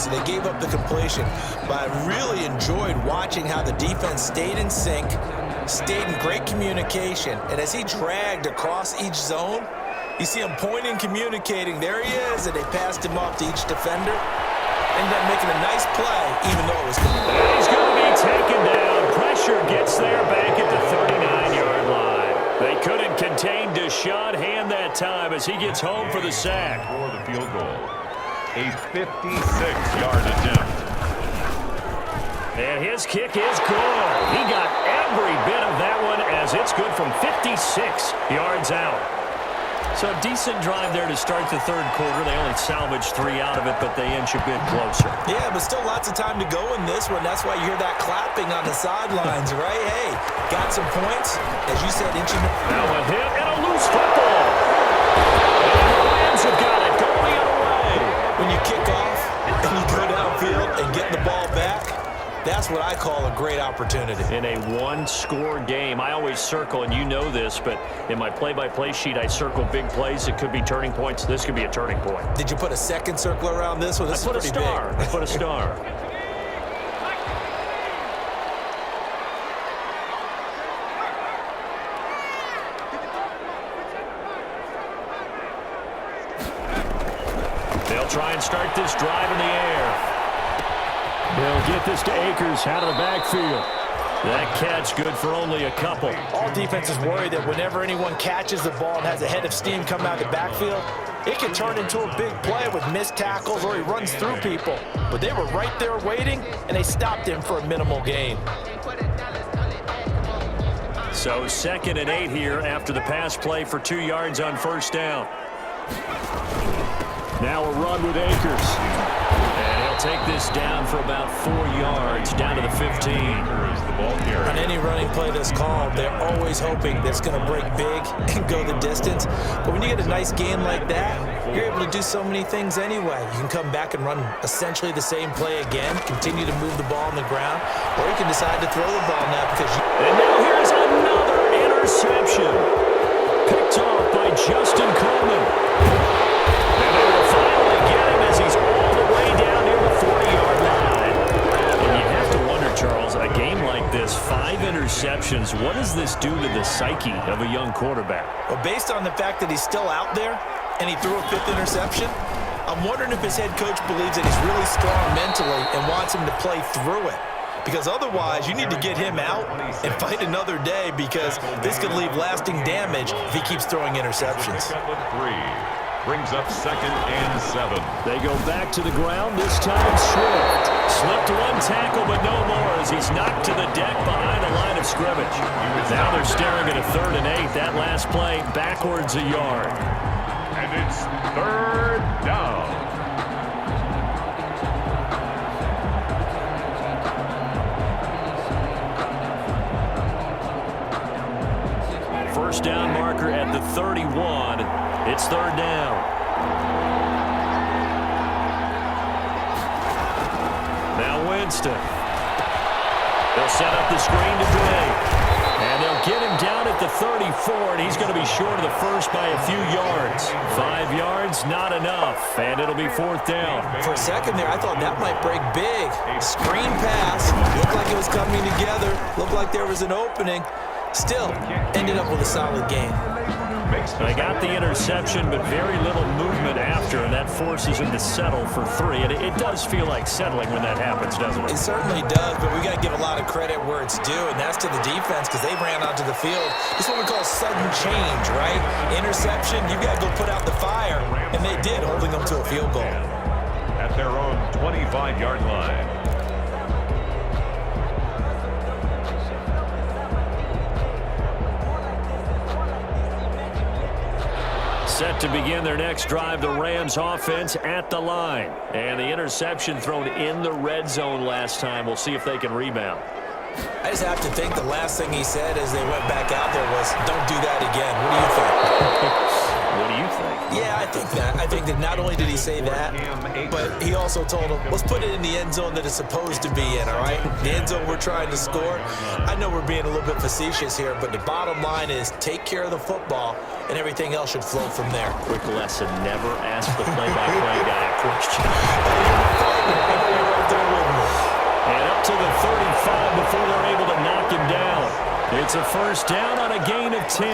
so they gave up the completion. But I really enjoyed watching how the defense stayed in sync, stayed in great communication, and as he dragged across each zone, you see him pointing, communicating. There he is, and they passed him off to each defender. Ended up making a nice play, even though it was complete. He's going to be taken down. Pressure gets there back at the 39-yard line. They couldn't contain Deshaun Hand that time as he gets home for the sack. For the field goal, a 56-yard attempt. And his kick is good. He got every bit of that one as it's good from 56 yards out. So a decent drive there to start the third quarter. They only salvaged 3 out of it, but they inch a bit closer. Yeah, but still lots of time to go in this one. That's why you hear that clapping on the sidelines, right? Hey, got some points. As you said, inching. Now a hit and a loose football. And the Rams have got it. Go the other way. When you kick off and you go downfield and get the ball back, that's what I call a great opportunity. In a one-score game, I always circle, and you know this, but in my play-by-play sheet, I circle big plays. It could be turning points. This could be a turning point. Did you put a second circle around this one? This I put a is pretty star. big. I put a star. They'll try and start this drive in the air. They'll get this to Akers out of the backfield. That catch good for only a couple. All defenses worry that whenever anyone catches the ball and has a head of steam coming out of the backfield, it can turn into a big play with missed tackles or he runs through people. But they were right there waiting, and they stopped him for a minimal gain. So 2nd and 8 here after the pass play for 2 yards on first down. Now a run with Akers. And he'll take this down for about 4 yards, down to the 15. On any running play that's called, they're always hoping that it's going to break big and go the distance. But when you get a nice game like that, you're able to do so many things anyway. You can come back and run essentially the same play again, continue to move the ball on the ground, or you can decide to throw the ball now because you... And now here's another interception. Picked off by Justin Coleman. And they will finally get him as he's all the way down near the 40-yard line. And you have to wonder, Charles, a game like this, 5 interceptions, what does this do to the psyche of a young quarterback? Well, based on the fact that he's still out there and he threw a 5th interception, I'm wondering if his head coach believes that he's really strong mentally and wants him to play through it. Because otherwise, you need to get him out and fight another day because this could leave lasting damage if he keeps throwing interceptions. Brings up 2nd and 7. They go back to the ground, this time Swift. Slipped one tackle, but no more as he's knocked to the deck behind the line of scrimmage. Now they're staring at a 3rd and 8. That last play, backwards a yard. And it's 3rd down. First down marker at the 31. It's 3rd down. Now Winston. They'll set up the screen to Day. And they'll get him down at the 34, and he's going to be short of the first by a few yards. 5 yards, not enough, and it'll be 4th down. For a second there, I thought that might break big. Screen pass. Looked like it was coming together. Looked like there was an opening. Still, ended up with a solid game. They got the interception, but very little movement after, and that forces him to settle for 3. And it does feel like settling when that happens, doesn't it? It certainly does, but we got to give a lot of credit where it's due, and that's to the defense because they ran onto the field. This is what we call sudden change, right? Interception, you got to go put out the fire, and they did, holding them to a field goal. At their own 25-yard line. Set to begin their next drive, the Rams offense at the line. And the interception thrown in the red zone last time. We'll see if they can rebound. I just have to think the last thing he said as they went back out there was, don't do that again. What do you think? What do you think? Yeah, I think that. I think that not only did he say that, but he also told him, let's put it in the end zone that it's supposed to be in, all right? The end zone we're trying to score. I know we're being a little bit facetious here, but the bottom line is take care of the football, and everything else should flow from there. Quick lesson, never ask the play-by-play guy a question. a first down on a gain of 10.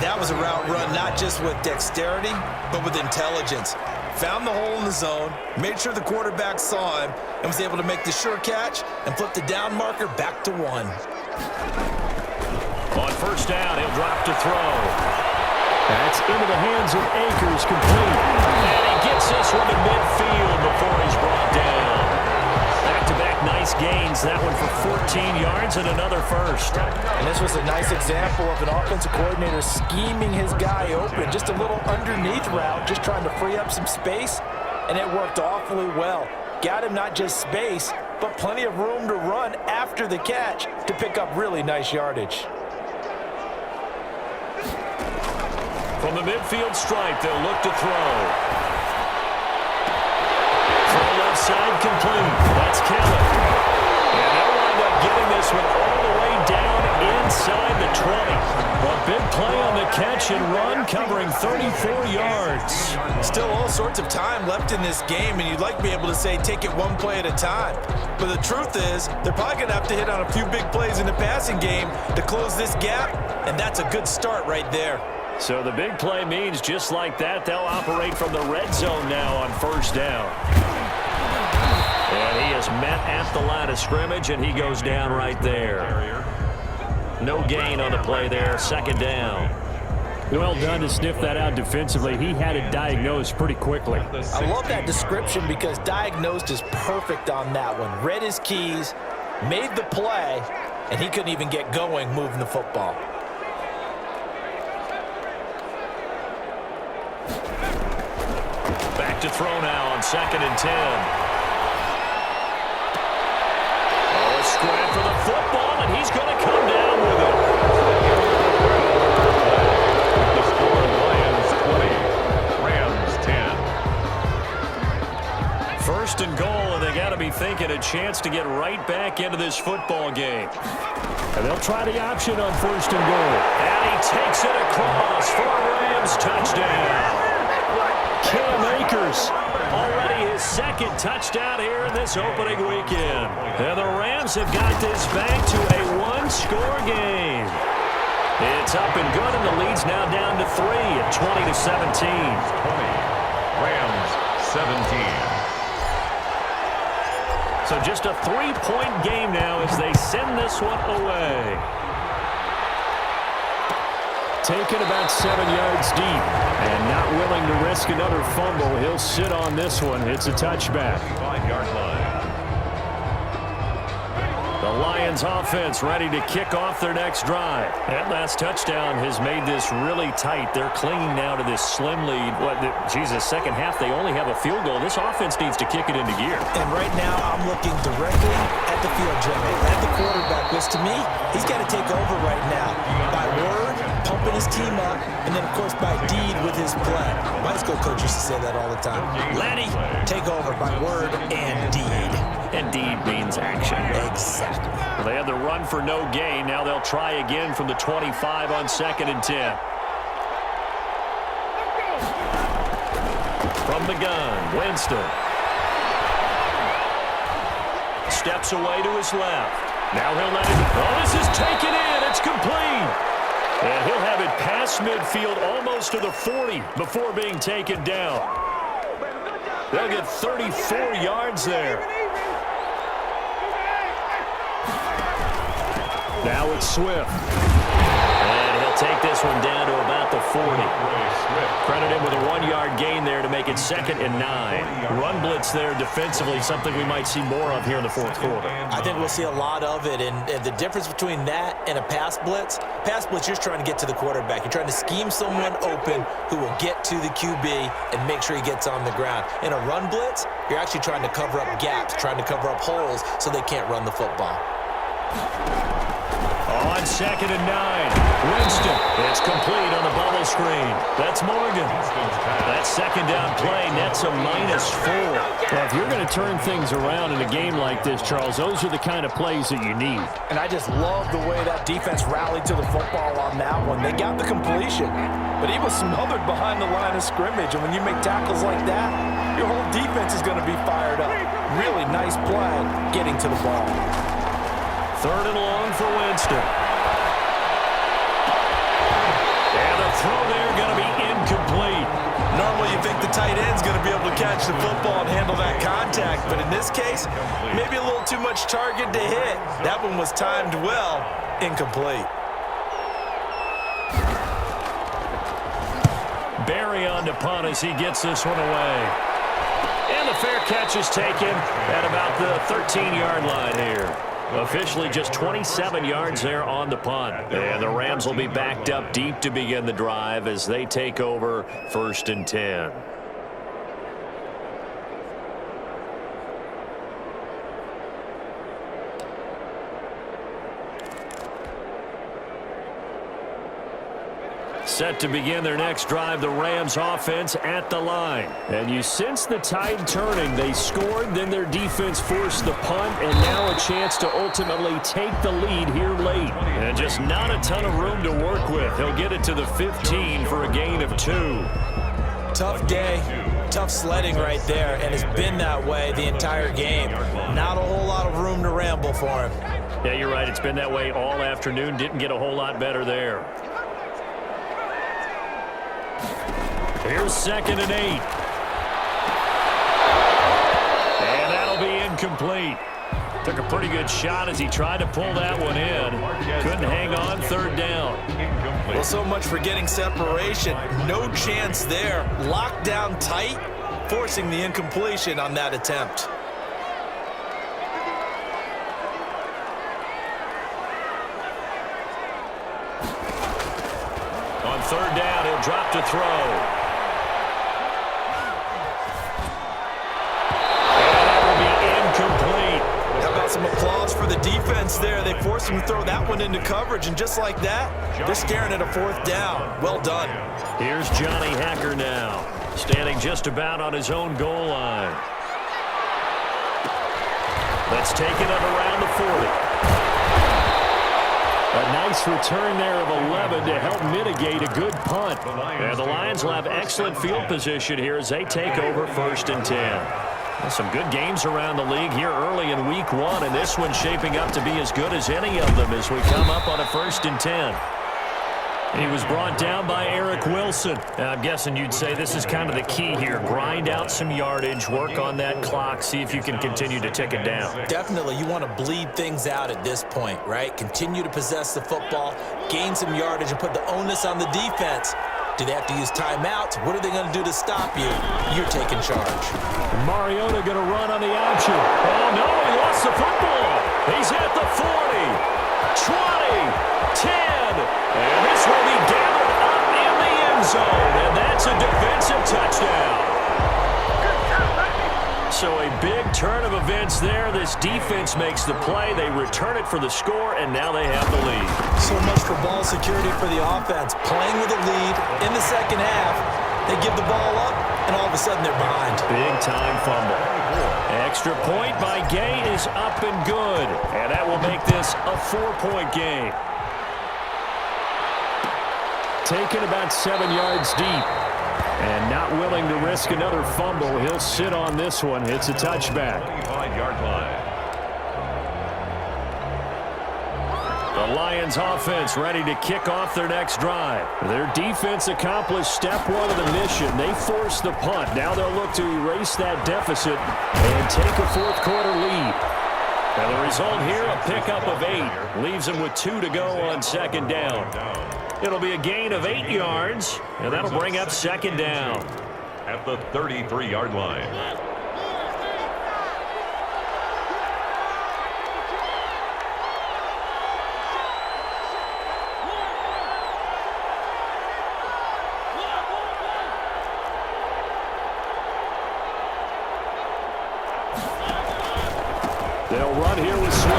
That was a route run not just with dexterity, but with intelligence. Found the hole in the zone, made sure the quarterback saw him, and was able to make the sure catch and flip the down marker back to 1. On first down, he'll drop to throw. That's into the hands of Akers, complete. And he gets this one to midfield before he's brought down. Back-to-back nice gains. That one for 14 yards and another first. And this was a nice example of an offensive coordinator scheming his guy open. Just a little underneath route, just trying to free up some space, and it worked awfully well. Got him not just space, but plenty of room to run after the catch to pick up really nice yardage. From the midfield stripe, they'll look to throw. Throw left side complete. That's Kelly. And they'll wind up getting this one all the way down inside the 20. A big play on the catch and run, covering 34 yards. Still all sorts of time left in this game, and you'd like to be able to say take it one play at a time. But the truth is, they're probably going to have to hit on a few big plays in the passing game to close this gap, and that's a good start right there. So the big play means just like that, they'll operate from the red zone now on first down. And he is met at the line of scrimmage, and he goes down right there. No gain on the play there, second down. Well done to sniff that out defensively. He had it diagnosed pretty quickly. I love that description because diagnosed is perfect on that one. Read his keys, made the play, and he couldn't even get going moving the football. Back to throw now on 2nd and 10. Oh, a scrap for the football, and he's going to come down with it. The score, Lions 20, Rams 10. First and goal, and they got to be thinking a chance to get right back into this football game. And they'll try the option on first and goal. And he takes it across for a Rams touchdown. Cam Akers, already his second touchdown here in this opening weekend. And the Rams have got this back to a one-score game. It's up and good, and the lead's now down to 3 at 20-17. 20, Rams 17. So just a 3-point game now as they send this one away. Taken about 7 yards deep and not willing to risk another fumble. He'll sit on this one. It's a touchback. 5-yard line. The Lions offense ready to kick off their next drive. That last touchdown has made this really tight. They're clinging now to this slim lead. Second half they only have a field goal. This offense needs to kick it into gear. And right now I'm looking directly at the field general, at the quarterback, which to me, he's got to take over right now by word, pumping his team up, and then, of course, by deed with his play. My high school coach used to say that all the time. Lenny, take over by word and deed. And deed means action. Exactly. Well, they had the run for no gain. Now they'll try again from the 25 on 2nd and 10. From the gun, Winston. Steps away to his left. Now he'll let it. Oh, this is taken in. It's complete. And he'll have it past midfield almost to the 40 before being taken down. They'll get 34 yards there. Now it's Swift. And he'll take this one down to about the 40. Credit him with a 1-yard gain there to make it 2nd and 9. Run blitz there defensively, something we might see more of here in the fourth quarter. I think we'll see a lot of it, and the difference between that and a pass blitz, you're just trying to get to the quarterback. You're trying to scheme someone open who will get to the QB and make sure he gets on the ground. In a run blitz, you're actually trying to cover up gaps, trying to cover up holes so they can't run the football. On 2nd and 9, Winston. It's complete on the bubble screen. That's Morgan. That second down play nets a -4. Well, if you're going to turn things around in a game like this, Charles, those are the kind of plays that you need. And I just love the way that defense rallied to the football on that one. They got the completion, but he was smothered behind the line of scrimmage. And when you make tackles like that, your whole defense is going to be fired up. Really nice play getting to the ball. 3rd and long for Winston. throw there going to be incomplete. Normally you think the tight end's going to be able to catch the football and handle that contact, but in this case, maybe a little too much target to hit. That one was timed well, incomplete. Barry on to punt as he gets this one away. And the fair catch is taken at about the 13-yard line here. Officially just 27 yards there on the punt. And the Rams will be backed up deep to begin the drive as they take over 1st and 10. Set to begin their next drive, the Rams offense at the line. And you sense the tide turning. They scored, then their defense forced the punt, and now a chance to ultimately take the lead here late. And just not a ton of room to work with. He'll get it to the 15 for a gain of 2. Tough day, tough sledding right there, and it's been that way the entire game. Not a whole lot of room to ramble for him. Yeah, you're right. It's been that way all afternoon. Didn't get a whole lot better there. Here's 2nd and 8. And that'll be incomplete. Took a pretty good shot as he tried to pull that one in. Couldn't hang on, 3rd down. Well, so much for getting separation. No chance there. Locked down tight, forcing the incompletion on that attempt. On 3rd down, he'll drop to throw. Some applause for the defense there. They forced him to throw that one into coverage, and just like that, they're staring at a 4th down. Well done. Here's Johnny Hacker now, standing just about on his own goal line. Let's take it up around the 40. A nice return there of 11 to help mitigate a good punt. And the Lions will have excellent field position here as they take over 1st and 10. Some good games around the league here early in week 1, and this one's shaping up to be as good as any of them as we come up on a 1st and 10. He was brought down by Eric Wilson. I'm guessing you'd say this is kind of the key here. Grind out some yardage, work on that clock, see if you can continue to tick it down. Definitely, you want to bleed things out at this point, right? Continue to possess the football, gain some yardage, and put the onus on the defense. Do they have to use timeouts? What are they going to do to stop you? You're taking charge. Mariota going to run on the option. Oh, no, he lost the football. He's at the 40, 20, 10. And this will be gathered up in the end zone. And that's a defensive touchdown. So a big turn of events there. This defense makes the play. They return it for the score, and now they have the lead. So much for ball security for the offense. Playing with a lead in the second half, they give the ball up, and all of a sudden they're behind. Big-time fumble. Extra point by Gay is up and good, and that will make this a 4-point game. Taken about 7 yards deep. And not willing to risk another fumble. He'll sit on this one. It's a touchback. 25-yard line. The Lions offense ready to kick off their next drive. Their defense accomplished step 1 of the mission. They forced the punt. Now they'll look to erase that deficit and take a 4th quarter lead. And the result here, a pickup of 8. Leaves them with 2 to go on 2nd down. It'll be a gain of 8 yards, and that'll bring up 2nd down. At the 33-yard line. They'll run here with Swift.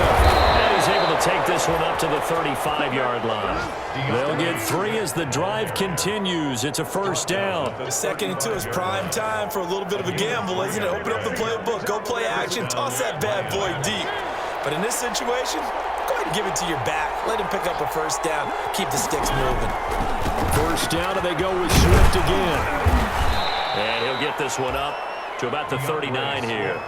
And he's able to take this one up to the 35-yard line. They'll get 3 as the drive continues. It's a 1st down. 2nd and 2 is prime time for a little bit of a gamble, isn't it? Open up the playbook, go play action, toss that bad boy deep. But in this situation, go ahead and give it to your back. Let him pick up a 1st down. Keep the sticks moving. 1st down, and they go with Swift again. And he'll get this one up to about the 39 here.